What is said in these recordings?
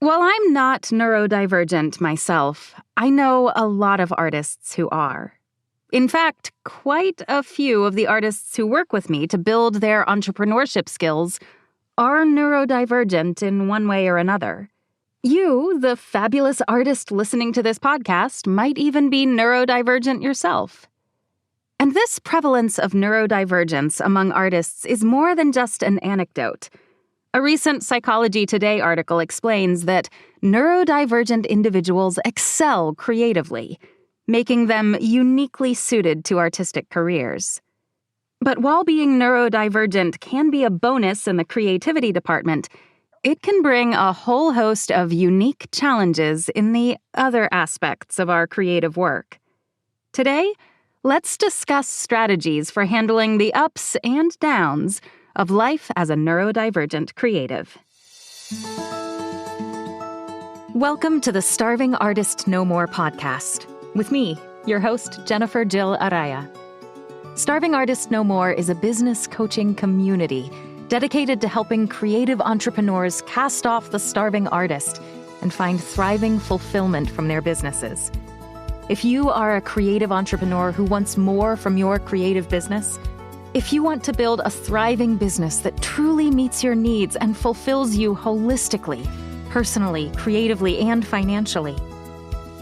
While I'm not neurodivergent myself, I know a lot of artists who are. In fact, quite a few of the artists who work with me to build their entrepreneurship skills are neurodivergent in one way or another. You, the fabulous artist listening to this podcast, might even be neurodivergent yourself. And this prevalence of neurodivergence among artists is more than just an anecdote. A recent Psychology Today article explains that neurodivergent individuals excel creatively, making them uniquely suited to artistic careers. But while being neurodivergent can be a bonus in the creativity department, it can bring a whole host of unique challenges in the other aspects of our creative work. Today, let's discuss strategies for handling the ups and downs of life as a neurodivergent creative. Welcome to the Starving Artist No More podcast, with me, your host, Jennifer Jill Araya. Starving Artist No More is a business coaching community dedicated to helping creative entrepreneurs cast off the starving artist and find thriving fulfillment from their businesses. If you are a creative entrepreneur who wants more from your creative business, if you want to build a thriving business that truly meets your needs and fulfills you holistically, personally, creatively, and financially,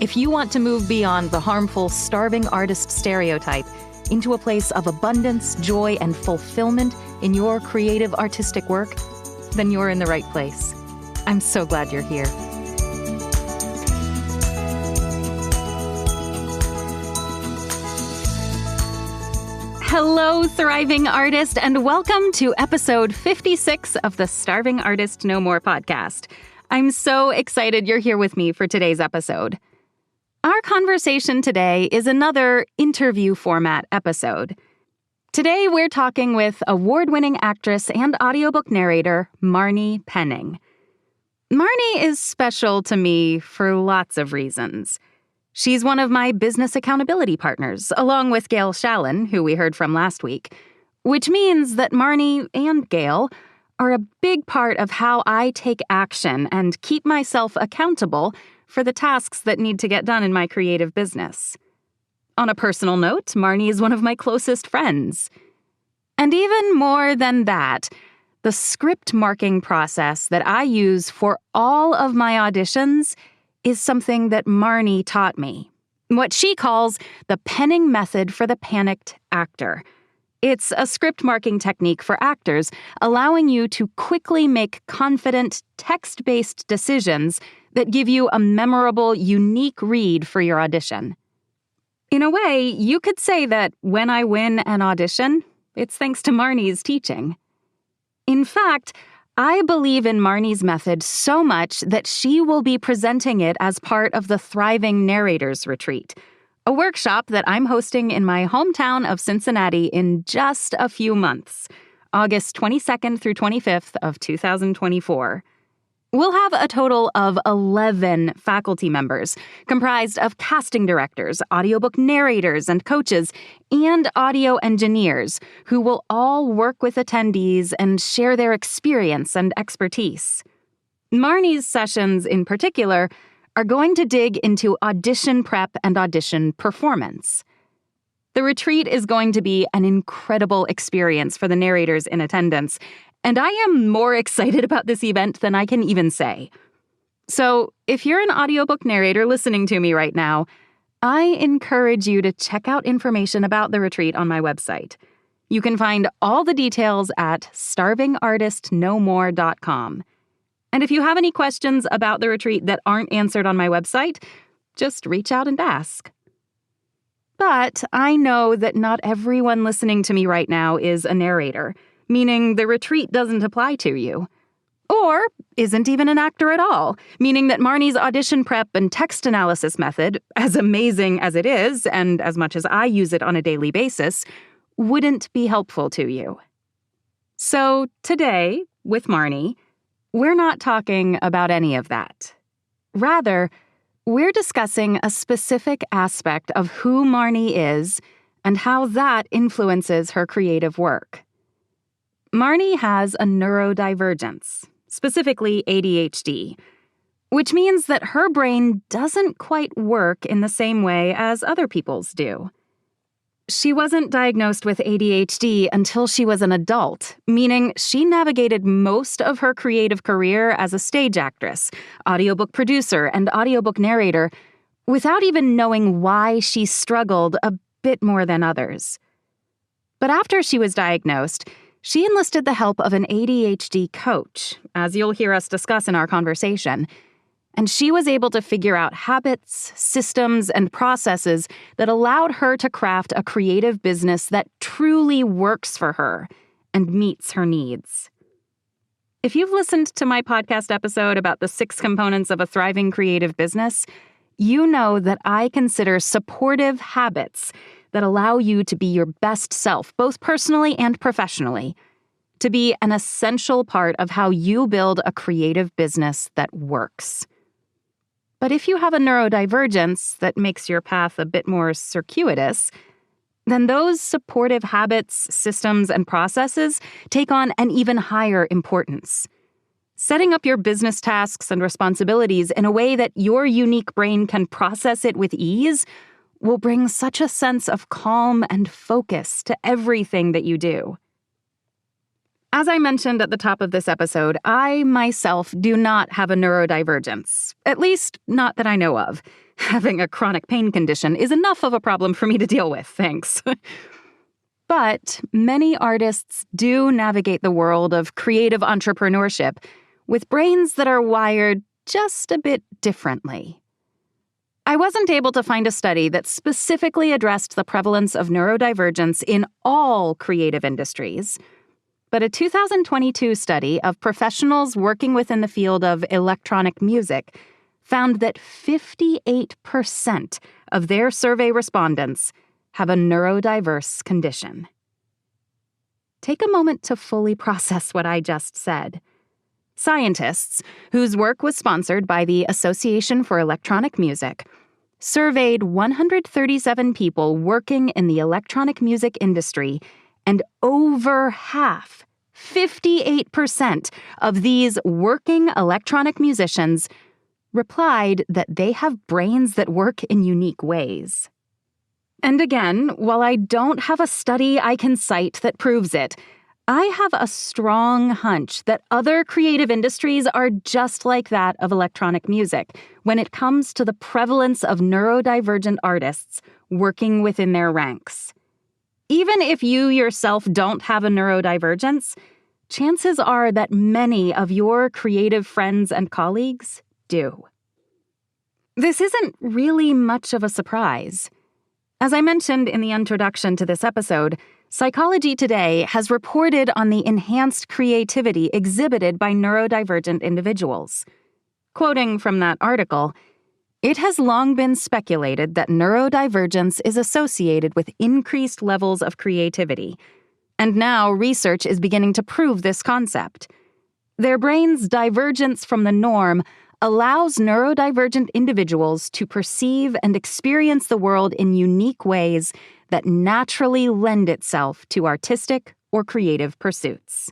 if you want to move beyond the harmful starving artist stereotype into a place of abundance, joy, and fulfillment in your creative artistic work, then you're in the right place. I'm so glad you're here. Hello, thriving artist, and welcome to episode 56 of the Starving Artist No More podcast. I'm so excited you're here with me for today's episode. Our conversation today is another interview format episode. Today, we're talking with award-winning actress and audiobook narrator, Marni Penning. Marni is special to me for lots of reasons. She's one of my business accountability partners, along with Gail Shallon, who we heard from last week, which means that Marni and Gail are a big part of how I take action and keep myself accountable for the tasks that need to get done in my creative business. On a personal note, Marni is one of my closest friends. And even more than that, the script marking process that I use for all of my auditions is something that Marni taught me. What she calls the Penning method for the panicked actor. It's a script marking technique for actors, allowing you to quickly make confident, text-based decisions that give you a memorable, unique read for your audition. In a way, you could say that when I win an audition, it's thanks to Marni's teaching. In fact, I believe in Marni's method so much that she will be presenting it as part of the Thriving Narrators Retreat, a workshop that I'm hosting in my hometown of Cincinnati in just a few months, August 22nd through 25th of 2024. We'll have a total of 11 faculty members, comprised of casting directors, audiobook narrators and coaches, and audio engineers, who will all work with attendees and share their experience and expertise. Marni's sessions, in particular, are going to dig into audition prep and audition performance. The retreat is going to be an incredible experience for the narrators in attendance, and I am more excited about this event than I can even say. So, if you're an audiobook narrator listening to me right now, I encourage you to check out information about the retreat on my website. You can find all the details at starvingartistnomore.com. And if you have any questions about the retreat that aren't answered on my website, just reach out and ask. But I know that not everyone listening to me right now is a narrator, meaning the retreat doesn't apply to you. Or isn't even an actor at all, meaning that Marni's audition prep and text analysis method, as amazing as it is, and as much as I use it on a daily basis, wouldn't be helpful to you. So today, with Marni, we're not talking about any of that. Rather, we're discussing a specific aspect of who Marni is and how that influences her creative work. Marni has a neurodivergence, specifically ADHD. which means that her brain doesn't quite work in the same way as other people's do. She wasn't diagnosed with ADHD until she was an adult, meaning she navigated most of her creative career as a stage actress, audiobook producer, and audiobook narrator without even knowing why she struggled a bit more than others. But after she was diagnosed, she enlisted the help of an ADHD coach, as you'll hear us discuss in our conversation. And she was able to figure out habits, systems, and processes that allowed her to craft a creative business that truly works for her and meets her needs. If you've listened to my podcast episode about the 6 components of a thriving creative business, you know that I consider supportive habits that allow you to be your best self, both personally and professionally, to be an essential part of how you build a creative business that works. But if you have a neurodivergence that makes your path a bit more circuitous, then those supportive habits, systems, and processes take on an even higher importance. Setting up your business tasks and responsibilities in a way that your unique brain can process it with ease will bring such a sense of calm and focus to everything that you do. As I mentioned at the top of this episode, I myself do not have a neurodivergence, at least not that I know of. Having a chronic pain condition is enough of a problem for me to deal with, thanks. But many artists do navigate the world of creative entrepreneurship with brains that are wired just a bit differently. I wasn't able to find a study that specifically addressed the prevalence of neurodivergence in all creative industries, but a 2022 study of professionals working within the field of electronic music found that 58% of their survey respondents have a neurodiverse condition. Take a moment to fully process what I just said. Scientists, whose work was sponsored by the Association for Electronic Music, surveyed 137 people working in the electronic music industry, and over half, 58% of these working electronic musicians replied that they have brains that work in unique ways. And again, while I don't have a study I can cite that proves it, I have a strong hunch that other creative industries are just like that of electronic music when it comes to the prevalence of neurodivergent artists working within their ranks. Even if you yourself don't have a neurodivergence, chances are that many of your creative friends and colleagues do. This isn't really much of a surprise. As I mentioned in the introduction to this episode, Psychology Today has reported on the enhanced creativity exhibited by neurodivergent individuals. Quoting from that article, "It has long been speculated that neurodivergence is associated with increased levels of creativity, and now research is beginning to prove this concept. Their brain's divergence from the norm allows neurodivergent individuals to perceive and experience the world in unique ways that naturally lend itself to artistic or creative pursuits."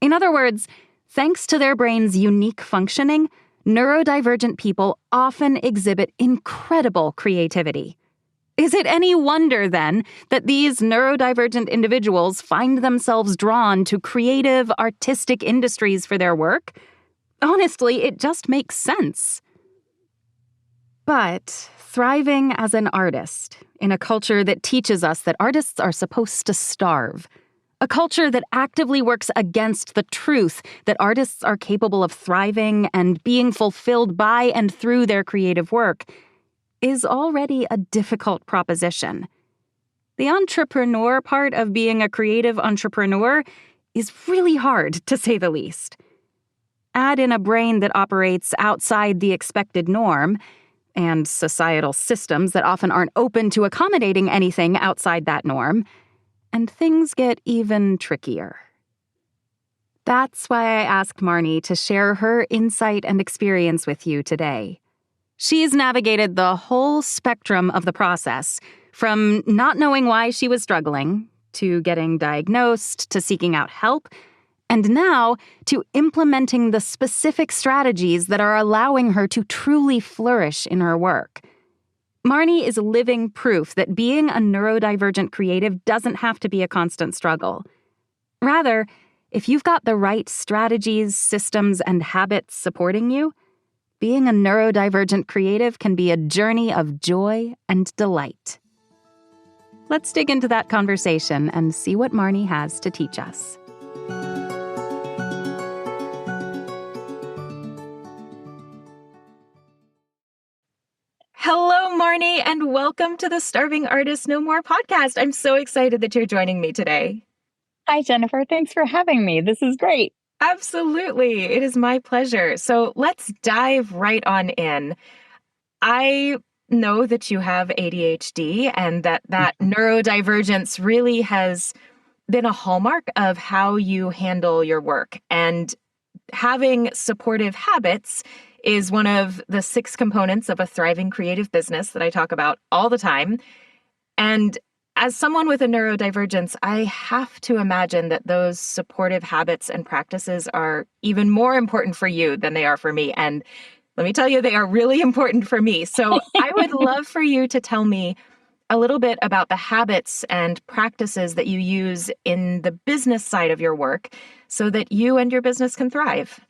In other words, thanks to their brain's unique functioning, neurodivergent people often exhibit incredible creativity. Is it any wonder, then, that these neurodivergent individuals find themselves drawn to creative, artistic industries for their work? Honestly, it just makes sense. But thriving as an artist in a culture that teaches us that artists are supposed to starve, a culture that actively works against the truth that artists are capable of thriving and being fulfilled by and through their creative work, is already a difficult proposition. The entrepreneur part of being a creative entrepreneur is really hard, to say the least. Add in a brain that operates outside the expected norm, and societal systems that often aren't open to accommodating anything outside that norm, and things get even trickier. That's why I asked Marni to share her insight and experience with you today. She's navigated the whole spectrum of the process, from not knowing why she was struggling, to getting diagnosed, to seeking out help, And now to implementing the specific strategies that are allowing her to truly flourish in her work. Marni is living proof that being a neurodivergent creative doesn't have to be a constant struggle. Rather, if you've got the right strategies, systems, and habits supporting you, being a neurodivergent creative can be a journey of joy and delight. Let's dig into that conversation and see what Marni has to teach us. Hello, Marni, and welcome to the Starving Artist No More podcast. I'm so excited that you're joining me today. Hi, Jennifer. Thanks for having me. This is great. Absolutely. It is my pleasure. So let's dive right on in. I know that you have ADHD and that neurodivergence really has been a hallmark of how you handle your work. And having supportive habits is one of the 6 components of a thriving creative business that I talk about all the time. And as someone with a neurodivergence, I have to imagine that those supportive habits and practices are even more important for you than they are for me. And let me tell you, they are really important for me. So I would love for you to tell me a little bit about the habits and practices that you use in the business side of your work so that you and your business can thrive.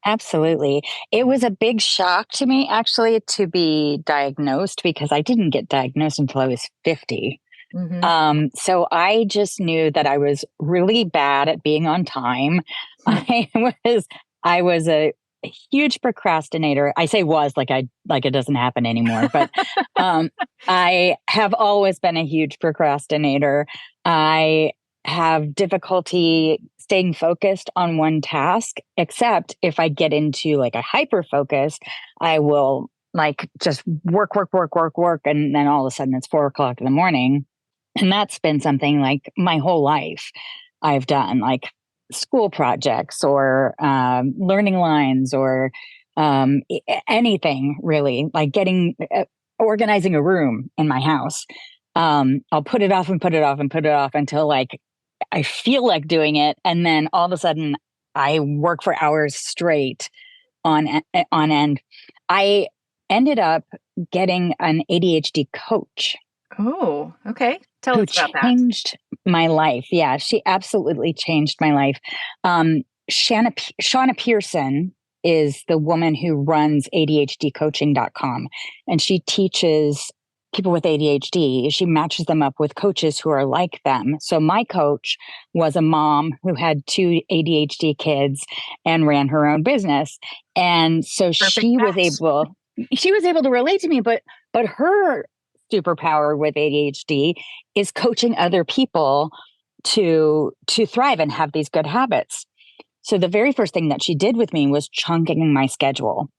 Absolutely. It was a big shock to me, actually, to be diagnosed because I didn't get diagnosed until I was 50. Mm-hmm. So I just knew that I was really bad at being on time. I was a huge procrastinator. I say was like it doesn't happen anymore, but I have always been a huge procrastinator. I have difficulty staying focused on one task, except if I get into like a hyper focus, I will like just work. And then all of a sudden it's 4:00 in the morning. And that's been something like my whole life I've done, like school projects or learning lines or anything really, like organizing a room in my house. I'll put it off and put it off and put it off until like I feel like doing it. And then all of a sudden I work for hours straight on end. I ended up getting an ADHD coach. Oh, okay. Tell Who us about that. changed my life. Yeah, she absolutely changed my life. Shauna Pearson is the woman who runs ADHDcoaching.com, and she teaches people with ADHD. She matches them up with coaches who are like them. So my coach was a mom who had 2 ADHD kids and ran her own business. And so she was able to relate to me, but her superpower with ADHD is coaching other people to thrive and have these good habits. So the very first thing that she did with me was chunking my schedule.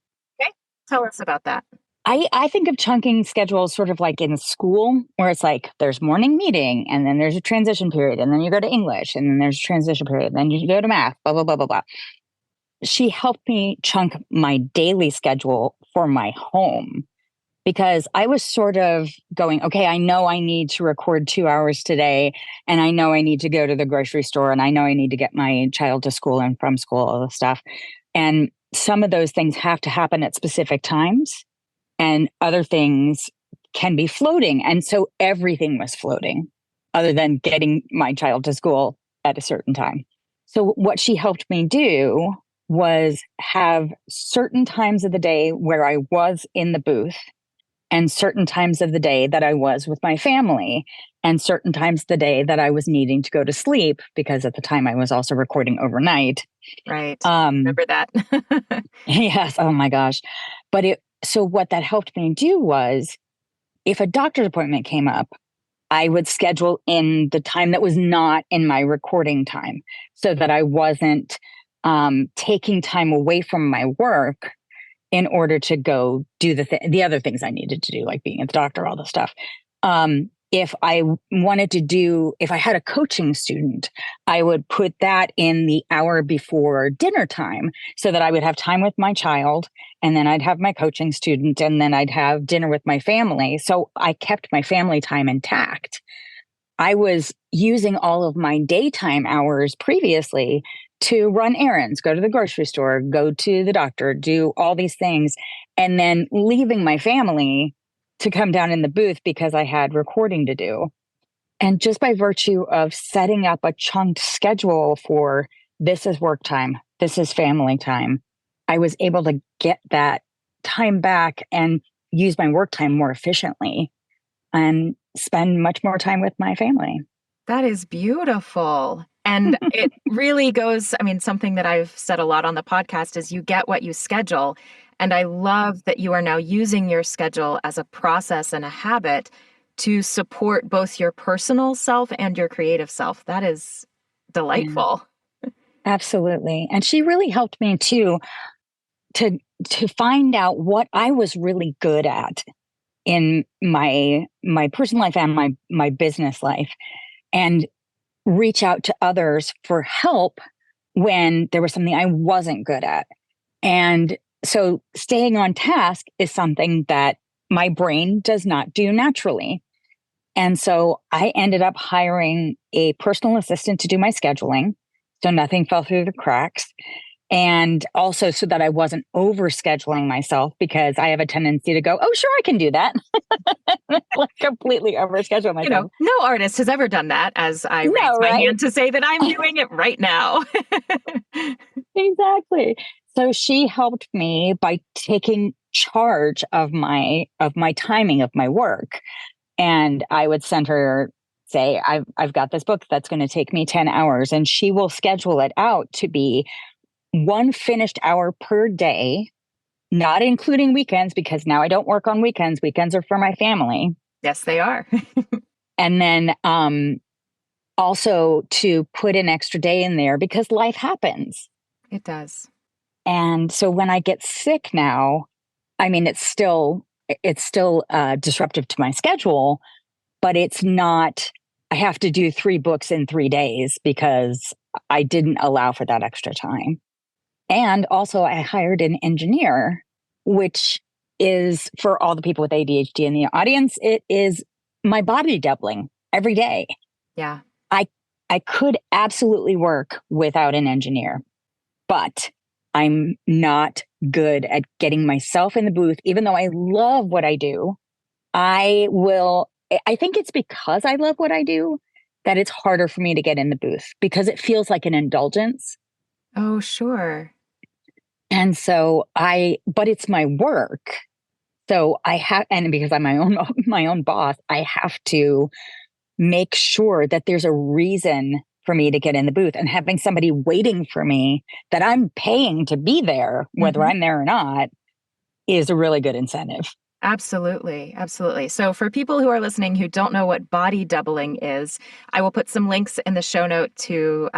Okay. Tell us about that. I think of chunking schedules sort of like in school, where it's like there's morning meeting and then there's a transition period and then you go to English and then there's a transition period and then you go to math, blah, blah, blah, blah, blah. She helped me chunk my daily schedule for my home, because I was sort of going, okay, I know I need to record 2 hours today, and I know I need to go to the grocery store, and I know I need to get my child to school and from school, all the stuff. And some of those things have to happen at specific times, and other things can be floating. And so everything was floating other than getting my child to school at a certain time. So what she helped me do was have certain times of the day where I was in the booth, and certain times of the day that I was with my family, and certain times of the day that I was needing to go to sleep, because at the time I was also recording overnight. Right. Remember that. Yes. Oh my gosh. So what that helped me do was, if a doctor's appointment came up, I would schedule in the time that was not in my recording time, so that I wasn't taking time away from my work in order to go do the other things I needed to do, like being at the doctor, all this stuff. If I had a coaching student, I would put that in the hour before dinner time, so that I would have time with my child, and then I'd have my coaching student, and then I'd have dinner with my family. So I kept my family time intact. I was using all of my daytime hours previously to run errands, go to the grocery store, go to the doctor, do all these things, and then leaving my family to come down in the booth because I had recording to do. And just by virtue of setting up a chunked schedule for this is work time, this is family time, I was able to get that time back and use my work time more efficiently and spend much more time with my family. That is beautiful. And it really goes, I mean, something that I've said a lot on the podcast is you get what you schedule. And I love that you are now using your schedule as a process and a habit to support both your personal self and your creative self. That is delightful. Yeah, absolutely. And she really helped me too to find out what I was really good at in my personal life and my business life, and reach out to others for help when there was something I wasn't good at. And so staying on task is something that my brain does not do naturally. And so I ended up hiring a personal assistant to do my scheduling, so nothing fell through the cracks. And also so that I wasn't over scheduling myself, because I have a tendency to go, oh, sure, I can do that. Like completely overschedule myself. You know, no artist has ever done that, as I raise my hand to say that I'm doing it right now. Exactly. So she helped me by taking charge of my timing of my work. And I would send her, say, I've got this book that's going to take me 10 hours, and she will schedule it out to be one finished hour per day, not including weekends, because now I don't work on weekends. Weekends are for my family. Yes, they are. And then also to put an extra day in there because life happens. It does. And so when I get sick now, I mean, it's still disruptive to my schedule, but it's not, I have to do 3 books in 3 days because I didn't allow for that extra time. And also I hired an engineer, which is, for all the people with ADHD in the audience, it is my body doubling every day. Yeah. I could absolutely work without an engineer, but I'm not good at getting myself in the booth. Even though I love what I do, I think it's because I love what I do that it's harder for me to get in the booth, because it feels like an indulgence. Oh, sure. And so but it's my work. So and because I'm my own boss, I have to make sure that there's a reason for me to get in the booth, and having somebody waiting for me that I'm paying to be there, whether I'm there or not, is a really good incentive. Absolutely. Absolutely. So for people who are listening who don't know what body doubling is, I will put some links in the show notes to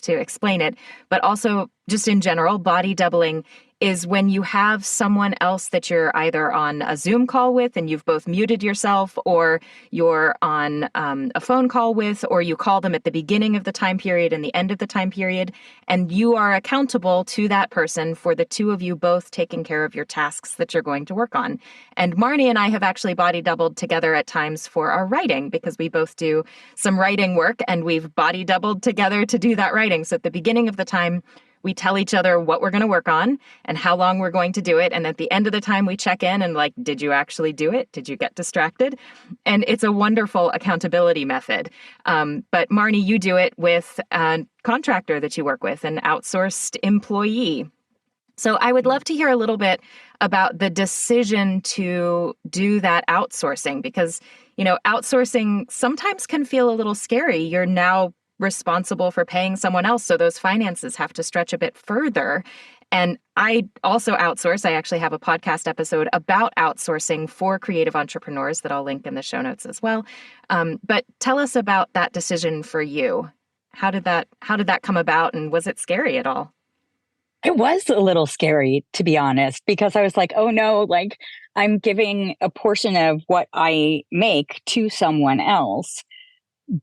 explain it. But also, just in general, body doubling is when you have someone else that you're either on a Zoom call with and you've both muted yourself, or you're on a phone call with, or you call them at the beginning of the time period and the end of the time period, and you are accountable to that person for the two of you both taking care of your tasks that you're going to work on. And Marni and I have actually body doubled together at times for our writing, because we both do some writing work, and we've body doubled together to do that writing. So at the beginning of the time, we tell each other what we're going to work on and how long we're going to do it. And at the end of the time, we check in and like, did you actually do it? Did you get distracted? And it's a wonderful accountability method. But Marni, you do it with a contractor that you work with, an outsourced employee. So I would love to hear a little bit about the decision to do that outsourcing, because, you know, outsourcing sometimes can feel a little scary. You're now responsible for paying someone else, so those finances have to stretch a bit further. And I also outsource. I actually have a podcast episode about outsourcing for creative entrepreneurs that I'll link in the show notes as well. But tell us about that decision for you. How did that come about, and was it scary at all? It was a little scary, to be honest, because I was like, oh no, like I'm giving a portion of what I make to someone else.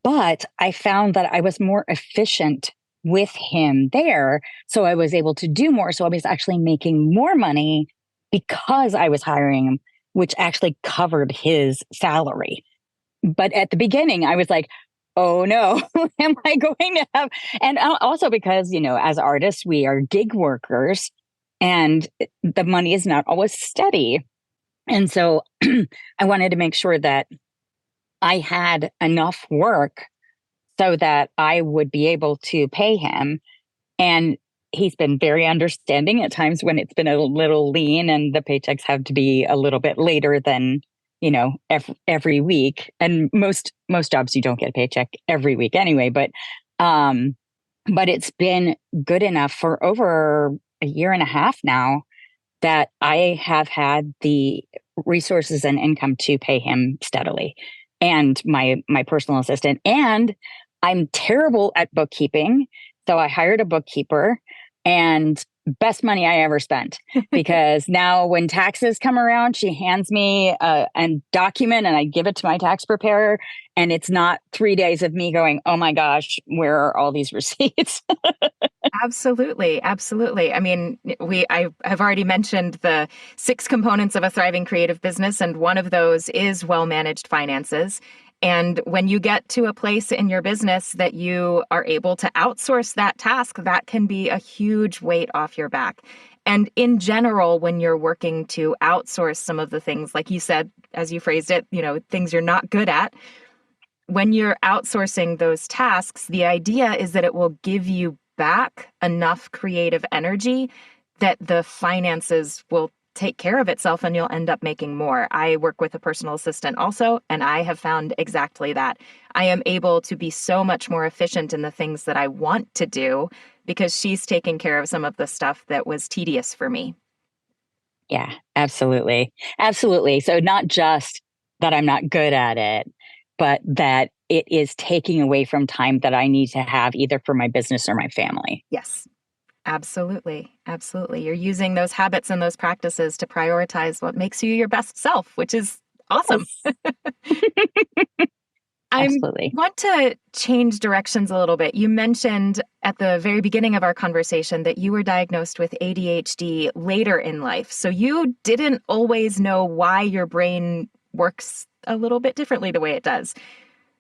But I found that I was more efficient with him there. So I was able to do more. So I was actually making more money because I was hiring him, which actually covered his salary. But at the beginning, I was like, oh no, am I going to have? And also because, as artists, we are gig workers and the money is not always steady. And so I wanted to make sure that I had enough work so that I would be able to pay him. And he's been very understanding at times when it's been a little lean and the paychecks have to be a little bit later than, every week. And most jobs you don't get a paycheck every week anyway, um but it's been good enough for over a year and a half now that I have had the resources and income to pay him steadily, and my personal assistant. And I'm terrible at bookkeeping, so I hired a bookkeeper, and best money I ever spent, because now when taxes come around, she hands me a document and I give it to my tax preparer, and it's not 3 days of me going, oh my gosh, where are all these receipts? Absolutely. Absolutely. I mean, I have already mentioned the 6 components of a thriving creative business, and one of those is well-managed finances. And when you get to a place in your business that you are able to outsource that task, that can be a huge weight off your back. And in general, when you're working to outsource some of the things, like you said, as you phrased it, things you're not good at, when you're outsourcing those tasks, the idea is that it will give you back enough creative energy that the finances will take care of itself and you'll end up making more. I work with a personal assistant also, and I have found exactly that. I am able to be so much more efficient in the things that I want to do because she's taking care of some of the stuff that was tedious for me. Yeah, absolutely. Absolutely. So not just that I'm not good at it, but that it is taking away from time that I need to have either for my business or my family. Yes, absolutely. Absolutely. You're using those habits and those practices to prioritize what makes you your best self, which is awesome. Yes. I Absolutely. want to change directions a little bit. You mentioned at the very beginning of our conversation that you were diagnosed with ADHD later in life. So you didn't always know why your brain works a little bit differently the way it does.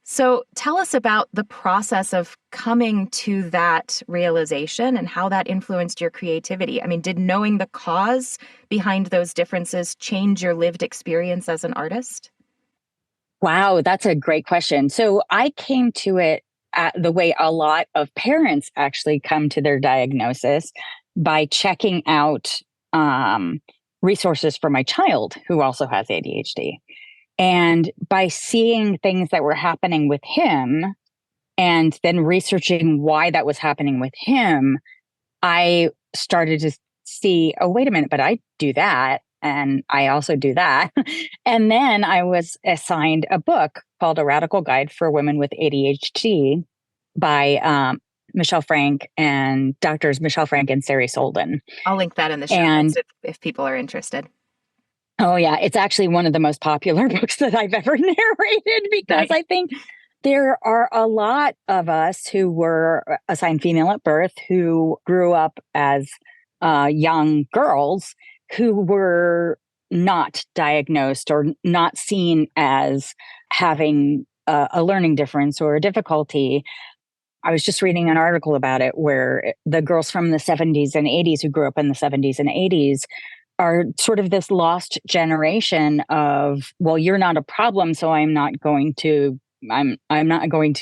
So tell us about the process of coming to that realization and how that influenced your creativity. I mean, did knowing the cause behind those differences change your lived experience as an artist? Wow, that's a great question. So I came to it the way a lot of parents actually come to their diagnosis, by checking out resources for my child who also has ADHD. And by seeing things that were happening with him and then researching why that was happening with him, I started to see, oh, wait a minute, but I do that. And I also do that. And then I was assigned a book called A Radical Guide for Women with ADHD by Michelle Frank and doctors Michelle Frank and Sari Solden. I'll link that in the show And notes if people are interested. oh, yeah, it's actually one of the most popular books that I've ever narrated, because Nice. I think there are a lot of us who were assigned female at birth who grew up as young girls who were not diagnosed or not seen as having a learning difference or a difficulty. I was just reading an article about it where the girls from the 70s and 80s who grew up in the 70s and 80s are sort of this lost generation of, well, you're not a problem, so I'm not going to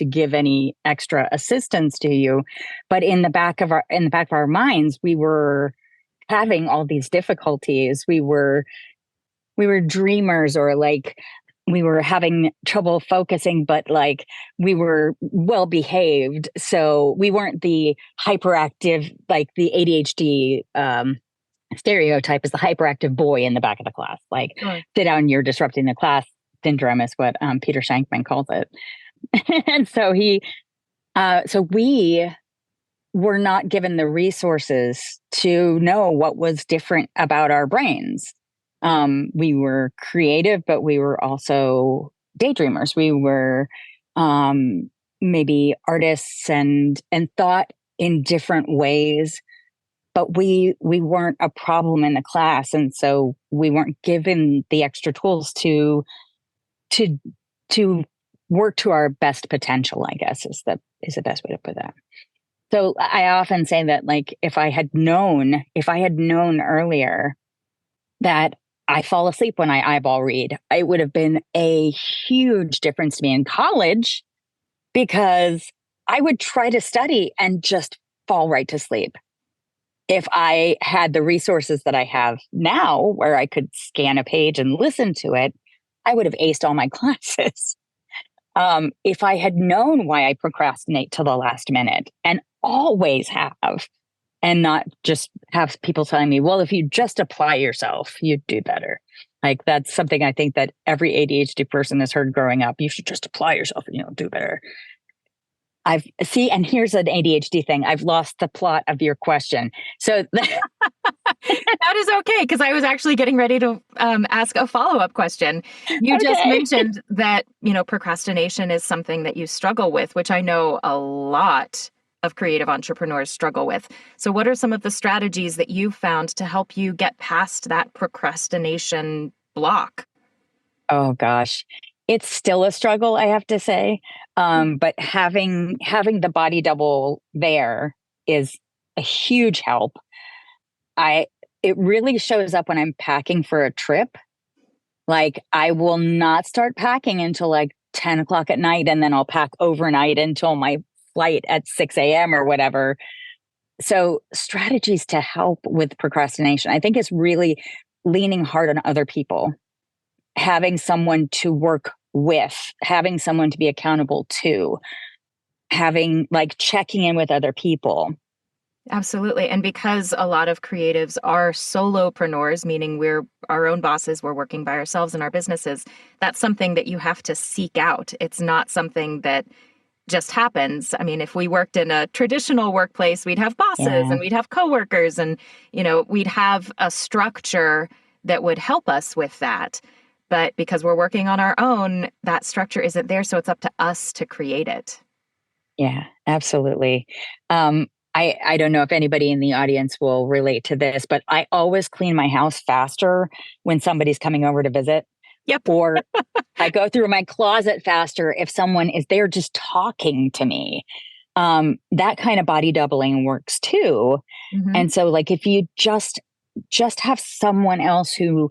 give any extra assistance to you. But in the back of our minds, we were having all these difficulties. We were dreamers, or like we were having trouble focusing, but like we were well behaved. So we weren't the hyperactive, like the ADHD stereotype is the hyperactive boy in the back of the class. Like, Sure. sit down, you're disrupting the class syndrome is what Peter Shankman calls it. And so we were not given the resources to know what was different about our brains. We were creative, but we were also daydreamers. We were maybe artists and thought in different ways, but we weren't a problem in the class, and so we weren't given the extra tools to to work to our best potential, I guess is the best way to put that. So I often say that, like, if I had known earlier that I fall asleep when I eyeball read, it would have been a huge difference to me in college, because I would try to study and just fall right to sleep. If I had the resources that I have now, where I could scan a page and listen to it, I would have aced all my classes. If I had known why I procrastinate till the last minute, and always have, and not just have people telling me, well, if you just apply yourself, you'd do better. Like, that's something I think that every ADHD person has heard growing up. You should just apply yourself and you'll do better. And here's an ADHD thing. I've lost the plot of your question. So that is okay, because I was actually getting ready to ask a follow-up question. You just mentioned that, procrastination is something that you struggle with, which I know a lot of creative entrepreneurs struggle with. So what are some of the strategies that you've found to help you get past that procrastination block? Oh gosh, it's still a struggle, I have to say. But having the body double there is a huge help. It really shows up when I'm packing for a trip. Like, I will not start packing until like 10 o'clock at night, and then I'll pack overnight until my flight at 6 a.m. or whatever. So strategies to help with procrastination, I think, is really leaning hard on other people, having someone to work with, having someone to be accountable to, having, like, checking in with other people. Absolutely. And because a lot of creatives are solopreneurs, meaning we're our own bosses, we're working by ourselves in our businesses, that's something that you have to seek out. It's not something that just happens. I mean, if we worked in a traditional workplace, we'd have bosses and we'd have coworkers, and, we'd have a structure that would help us with that. But because we're working on our own, that structure isn't there. So it's up to us to create it. Yeah, absolutely. I don't know if anybody in the audience will relate to this, but I always clean my house faster when somebody's coming over to visit. Yep. Or I go through my closet faster if someone is there just talking to me. That kind of body doubling works too. Mm-hmm. And so, like, if you just have someone else who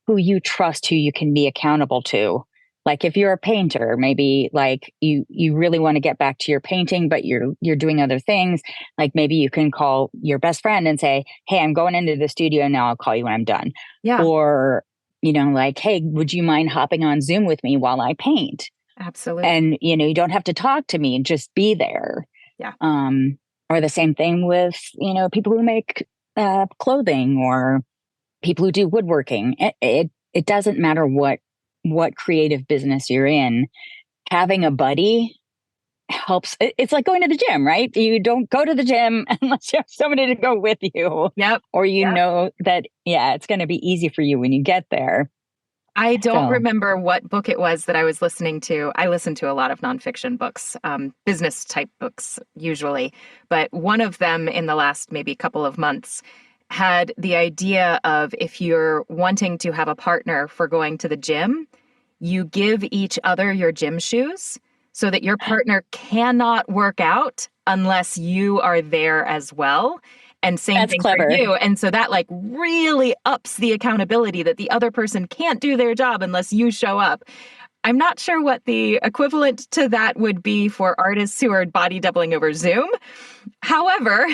you trust, who you can be accountable to. Like, if you're a painter, maybe, like, you really want to get back to your painting, but you're doing other things. Like, maybe you can call your best friend and say, hey, I'm going into the studio now. I'll call you when I'm done. Yeah. Or, like, hey, would you mind hopping on Zoom with me while I paint? Absolutely. And, you don't have to talk to me, just be there. Yeah. Or the same thing with, people who make clothing, or people who do woodworking. It doesn't matter what creative business you're in. Having a buddy helps. It's like going to the gym, right? You don't go to the gym unless you have somebody to go with you. Yep. Or know that, it's going to be easy for you when you get there. I don't remember what book it was that I was listening to. I listen to a lot of nonfiction books, business type books usually. But one of them in the last maybe couple of months had the idea of, if you're wanting to have a partner for going to the gym, you give each other your gym shoes so that your partner cannot work out unless you are there as well. And same That's thing clever. for you. And so that, like, really ups the accountability that the other person can't do their job unless you show up. I'm not sure what the equivalent to that would be for artists who are body doubling over Zoom. However,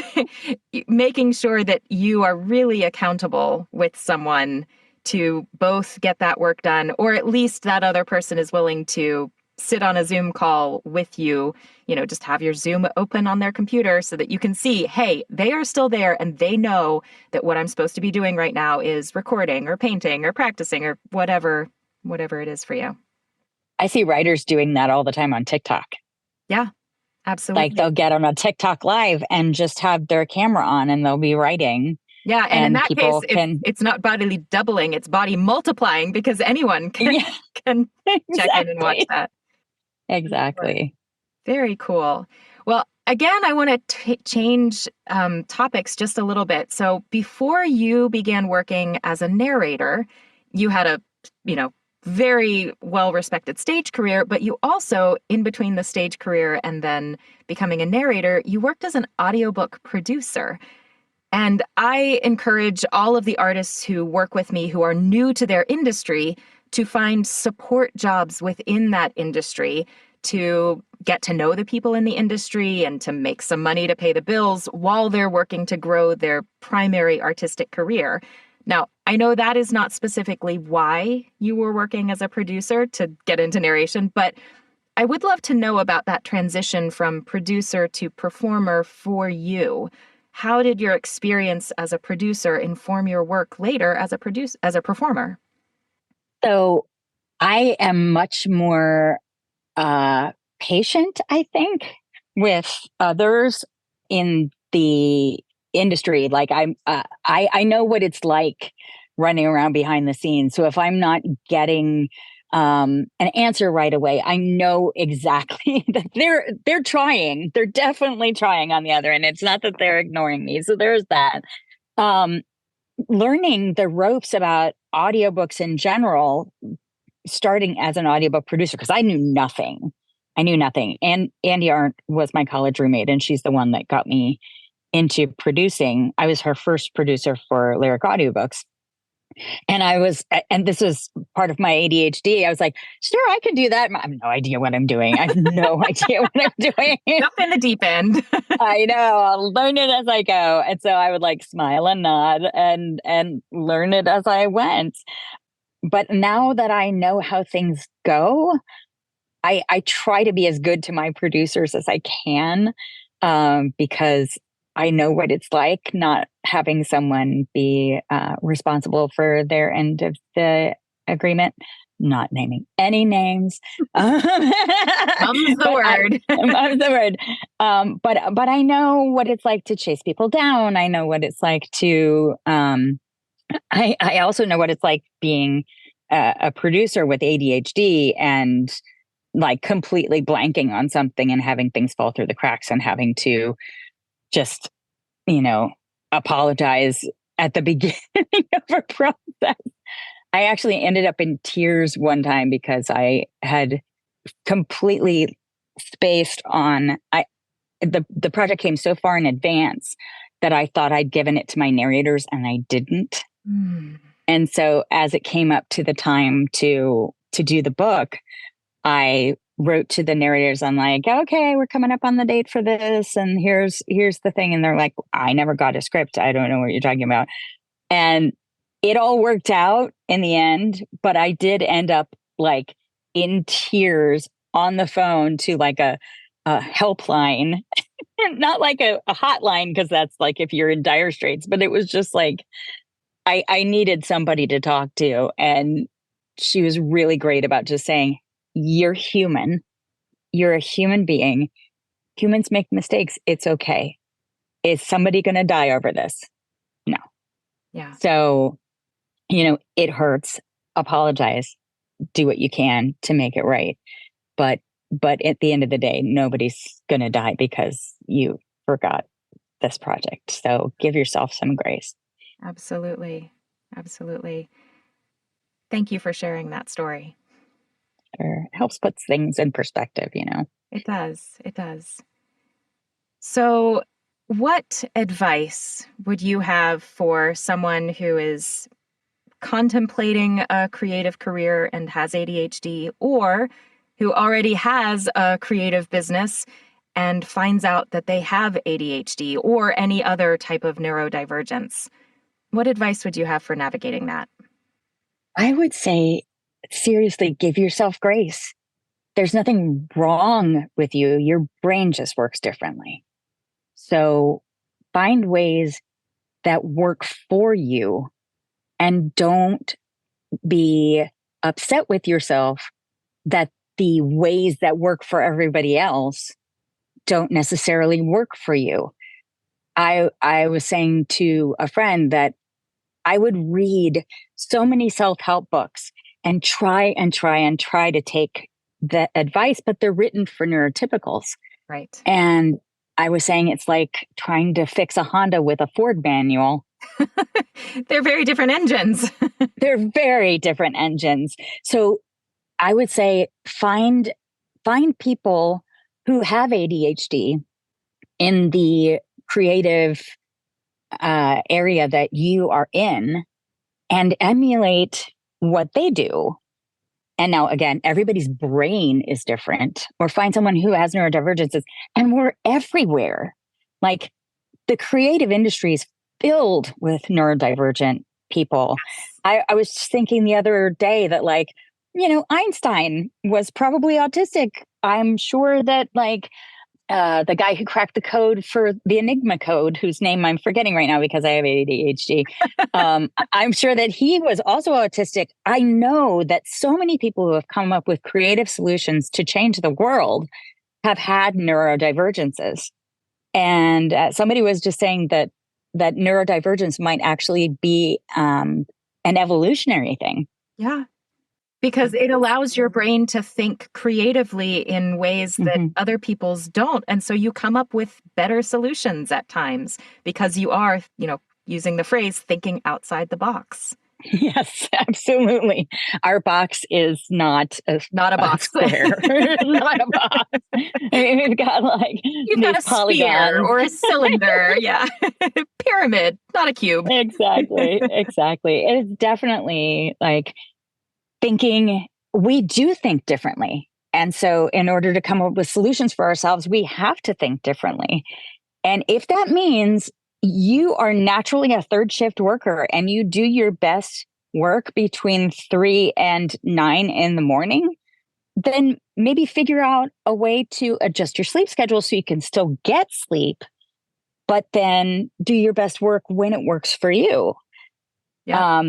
making sure that you are really accountable with someone to both get that work done, or at least that other person is willing to sit on a Zoom call with you, just have your Zoom open on their computer so that you can see, hey, they are still there and they know that what I'm supposed to be doing right now is recording or painting or practicing or whatever it is for you. I see writers doing that all the time on TikTok. Yeah, absolutely. Like, they'll get on a TikTok live and just have their camera on and they'll be writing. Yeah, and in that people case, it's not bodily doubling, it's body multiplying, because anyone can check in and watch that. Exactly. Very cool. Well, again, I want to change topics just a little bit. So before you began working as a narrator, you had a very well-respected stage career, but you also, in between the stage career and then becoming a narrator, you worked as an audiobook producer. And I encourage all of the artists who work with me who are new to their industry to find support jobs within that industry to get to know the people in the industry and to make some money to pay the bills while they're working to grow their primary artistic career. Now, I know that is not specifically why you were working as a producer to get into narration, but I would love to know about that transition from producer to performer for you. How did your experience as a producer inform your work later as a performer? So I am much more patient, I think, with others in the industry. Like I know what it's like running around behind the scenes. So if I'm not getting an answer right away, I know exactly that they're trying. They're definitely trying on the other end. It's not that they're ignoring me. So there's that. Um, Learning the ropes about audiobooks in general, starting as an audiobook producer, because I knew nothing. I knew nothing. And Andy Arndt was my college roommate, and she's the one that got me into producing. I was her first producer for lyric audiobooks. And and this was part of my ADHD. I was like, sure, I can do that. I have no idea what I'm doing. I have no idea what I'm doing. Jump in the deep end. I know. I'll learn it as I go. And so I would like smile and nod and learn it as I went. But now that I know how things go, I try to be as good to my producers as I can, because I know what it's like not having someone be responsible for their end of the agreement. Not naming any names. Mum's the word. Mum's the word. But I know what it's like to chase people down. I know what it's like to. I also know what it's like being a producer with ADHD and like completely blanking on something and having things fall through the cracks and having to just, apologize at the beginning of a process. I actually ended up in tears one time because I had completely spaced on the project came so far in advance that I thought I'd given it to my narrators and I didn't. Mm. And so as it came up to the time to do the book, I wrote to the narrators. I'm like, okay, we're coming up on the date for this. And here's the thing. And they're like, I never got a script. I don't know what you're talking about. And it all worked out in the end, but I did end up like in tears on the phone to like a helpline, not like a hotline, because that's like if you're in dire straits, but it was just like, I needed somebody to talk to. And she was really great about just saying, you're human. You're a human being. Humans make mistakes. It's okay. Is somebody going to die over this? No. Yeah. So, it hurts. Apologize. Do what you can to make it right. But at the end of the day, nobody's going to die because you forgot this project. So give yourself some grace. Absolutely. Absolutely. Thank you for sharing that story. It helps put things in perspective, It does. It does. So what advice would you have for someone who is contemplating a creative career and has ADHD, or who already has a creative business and finds out that they have ADHD or any other type of neurodivergence? What advice would you have for navigating that? I would say, seriously, give yourself grace. There's nothing wrong with you. Your brain just works differently. So find ways that work for you and don't be upset with yourself that the ways that work for everybody else don't necessarily work for you. I was saying to a friend that I would read so many self-help books and try to take the advice, but they're written for neurotypicals. Right. And I was saying it's like trying to fix a Honda with a Ford manual. They're very different engines. They're very different engines. So I would say find people who have ADHD in the creative area that you are in and emulate what they do. And now, again, everybody's brain is different. Or find someone who has neurodivergences, and we're everywhere. Like the creative industry is filled with neurodivergent people. I was thinking the other day that, like, Einstein was probably autistic. I'm sure that, like, the guy who cracked the code for the Enigma code, whose name I'm forgetting right now because I have ADHD, I'm sure that he was also autistic. I know that so many people who have come up with creative solutions to change the world have had neurodivergences. And somebody was just saying that neurodivergence might actually be an evolutionary thing. Yeah. Because it allows your brain to think creatively in ways that other people's don't. And so you come up with better solutions at times because you are, using the phrase thinking outside the box. Yes, absolutely. Our box is not a box. Square. Not a box. We've got you've got a sphere or a cylinder. Yeah. Pyramid, not a cube. Exactly. It's definitely like we do think differently. And so in order to come up with solutions for ourselves, we have to think differently. And if that means you are naturally a third shift worker and you do your best work between 3 and 9 in the morning, then maybe figure out a way to adjust your sleep schedule so you can still get sleep, but then do your best work when it works for you. Yeah.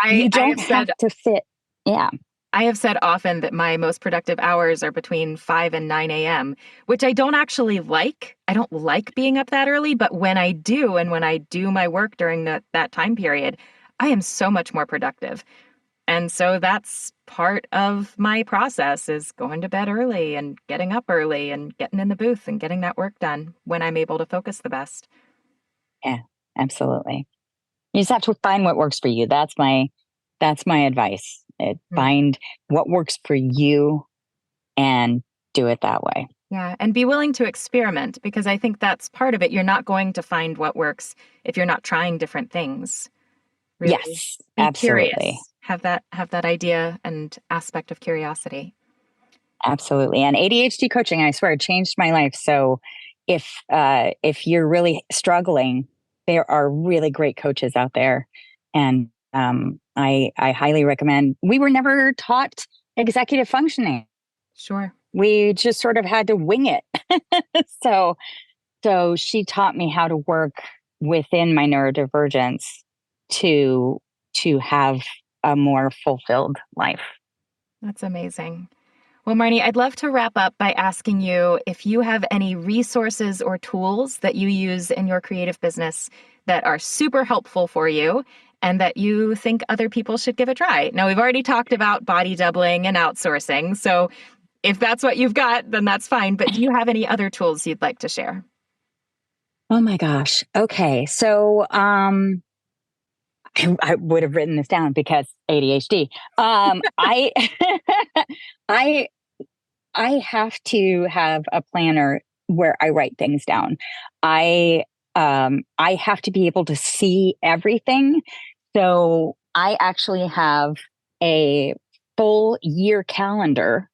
You don't have to fit. Yeah. I have said often that my most productive hours are between 5 and 9 a.m., which I don't actually like. I don't like being up that early, but when I do, and when I do my work during that time period, I am so much more productive. And so that's part of my process, is going to bed early and getting up early and getting in the booth and getting that work done when I'm able to focus the best. Yeah, absolutely. You just have to find what works for you. That's my advice. Find what works for you and do it that way. Yeah. And be willing to experiment, because I think that's part of it. You're not going to find what works if you're not trying different things. Really. Yes, be absolutely. Curious. Have that idea and aspect of curiosity. Absolutely. And ADHD coaching, I swear, changed my life. So if you're really struggling, there are really great coaches out there. And I highly recommend. We were never taught executive functioning. Sure. We just sort of had to wing it. So she taught me how to work within my neurodivergence to have a more fulfilled life. That's amazing. Well, Marni, I'd love to wrap up by asking you if you have any resources or tools that you use in your creative business that are super helpful for you and that you think other people should give a try. Now, we've already talked about body doubling and outsourcing. So if that's what you've got, then that's fine. But do you have any other tools you'd like to share? Oh my gosh. Okay. So I would have written this down because ADHD. I I have to have a planner where I write things down. I have to be able to see everything. So I actually have a full year calendar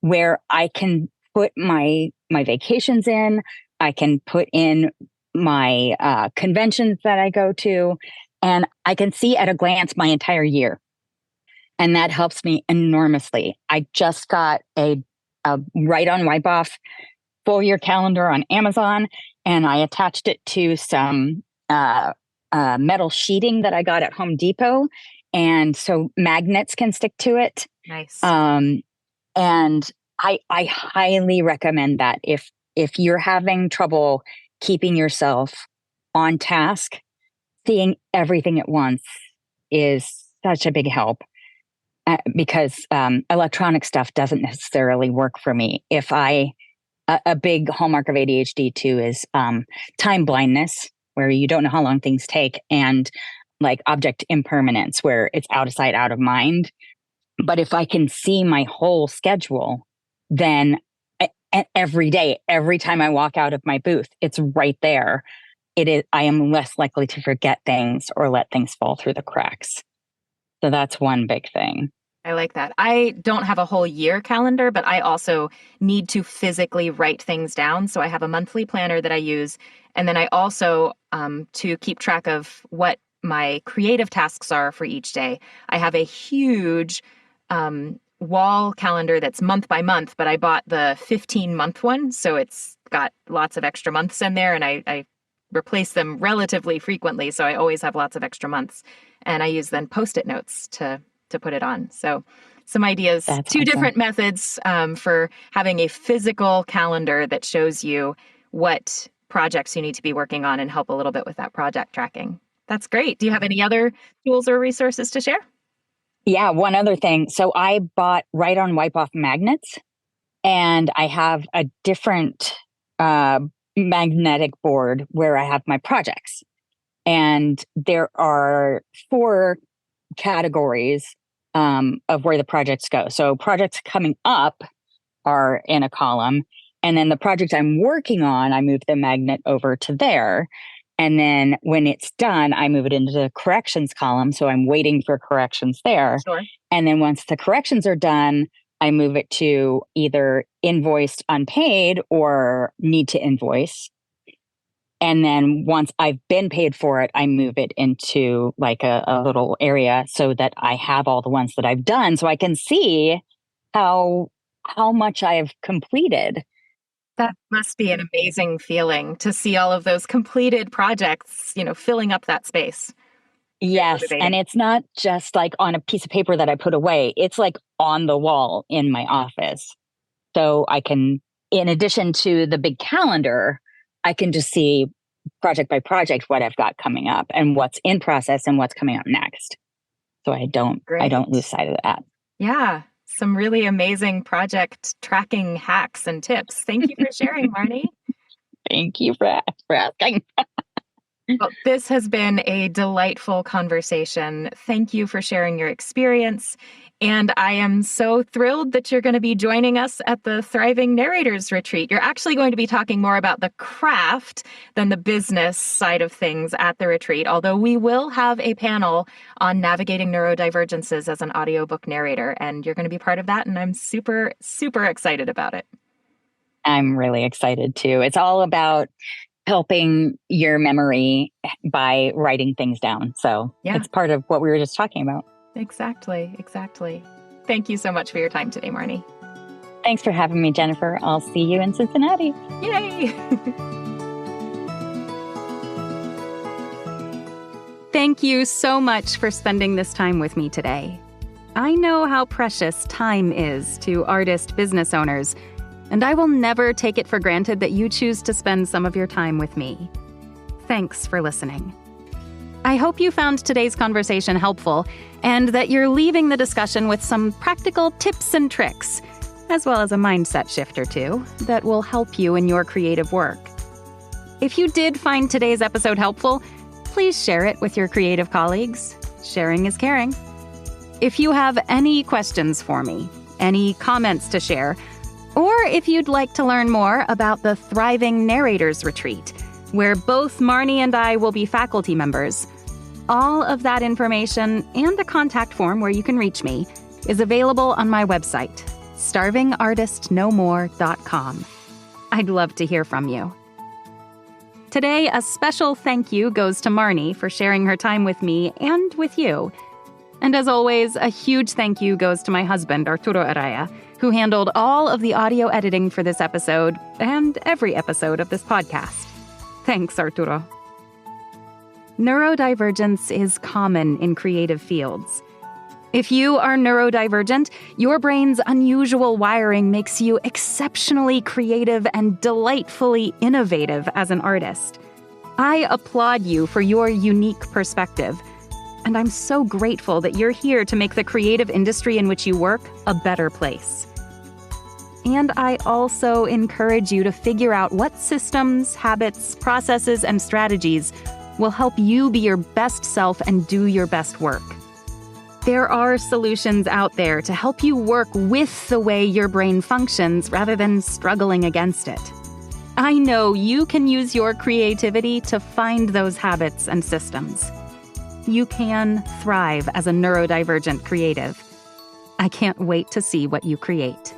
where I can put my vacations in. I can put in my conventions that I go to, and I can see at a glance my entire year. And that helps me enormously. I just got a write on, wipe off full year calendar on Amazon, and I attached it to some metal sheeting that I got at Home Depot. And so magnets can stick to it. Nice. And I highly recommend that if you're having trouble keeping yourself on task, seeing everything at once is such a big help. Because electronic stuff doesn't necessarily work for me. If a big hallmark of ADHD too is time blindness. where you don't know how long things take, and like object impermanence, where it's out of sight, out of mind. But if I can see my whole schedule, then every day, every time I walk out of my booth, it's right there. I am less likely to forget things or let things fall through the cracks. So that's one big thing. I like that. I don't have a whole year calendar, but I also need to physically write things down. So I have a monthly planner that I use. And then I also, to keep track of what my creative tasks are for each day, I have a huge wall calendar that's month by month, but I bought the 15-month one. So it's got lots of extra months in there, and I replace them relatively frequently. So I always have lots of extra months. And I use then Post-it notes to put it on. So some ideas, That's two awesome. different methods for having a physical calendar that shows you what projects you need to be working on and help a little bit with that project tracking. That's great. Do you have any other tools or resources to share? Yeah, one other thing. So I bought write-on wipe-off magnets, and I have a different magnetic board where I have my projects. And there are 4 categories of where the projects go. So projects coming up are in a column. And then the project I'm working on, I move the magnet over to there. And then when it's done, I move it into the corrections column. So I'm waiting for corrections there. Sure. And then once the corrections are done, I move it to either invoiced unpaid or need to invoice. And then once I've been paid for it, I move it into like a little area so that I have all the ones that I've done, so I can see how much I have completed. That must be an amazing feeling to see all of those completed projects, filling up that space. Yes. Motivating. And it's not just like on a piece of paper that I put away. It's like on the wall in my office. So I can, in addition to the big calendar, I can just see project by project what I've got coming up and what's in process and what's coming up next. So I don't lose sight of that. Yeah. Some really amazing project tracking hacks and tips. Thank you for sharing, Marni. Thank you for asking. Well, this has been a delightful conversation. Thank you for sharing your experience. And I am so thrilled that you're going to be joining us at the Thriving Narrators Retreat. You're actually going to be talking more about the craft than the business side of things at the retreat, although we will have a panel on navigating neurodivergences as an audiobook narrator, and you're going to be part of that, and I'm super, super excited about it. I'm really excited too. It's all about helping your memory by writing things down. So It's part of what we were just talking about. Exactly. Thank you so much for your time today, Marni. Thanks for having me, Jennifer. I'll see you in Cincinnati. Yay! Thank you so much for spending this time with me today. I know how precious time is to artist business owners, and I will never take it for granted that you choose to spend some of your time with me. Thanks for listening. I hope you found today's conversation helpful and that you're leaving the discussion with some practical tips and tricks, as well as a mindset shift or two that will help you in your creative work. If you did find today's episode helpful, please share it with your creative colleagues. Sharing is caring. If you have any questions for me, any comments to share, or if you'd like to learn more about the Thriving Narrators Retreat, where both Marni and I will be faculty members, all of that information and a contact form where you can reach me is available on my website, starvingartistnomore.com. I'd love to hear from you. Today, a special thank you goes to Marni for sharing her time with me and with you. And as always, a huge thank you goes to my husband, Arturo Araya, who handled all of the audio editing for this episode and every episode of this podcast. Thanks, Arturo. Neurodivergence is common in creative fields. If you are neurodivergent, your brain's unusual wiring makes you exceptionally creative and delightfully innovative as an artist. I applaud you for your unique perspective, and I'm so grateful that you're here to make the creative industry in which you work a better place. And I also encourage you to figure out what systems, habits, processes, and strategies will help you be your best self and do your best work. There are solutions out there to help you work with the way your brain functions rather than struggling against it. I know you can use your creativity to find those habits and systems. You can thrive as a neurodivergent creative. I can't wait to see what you create.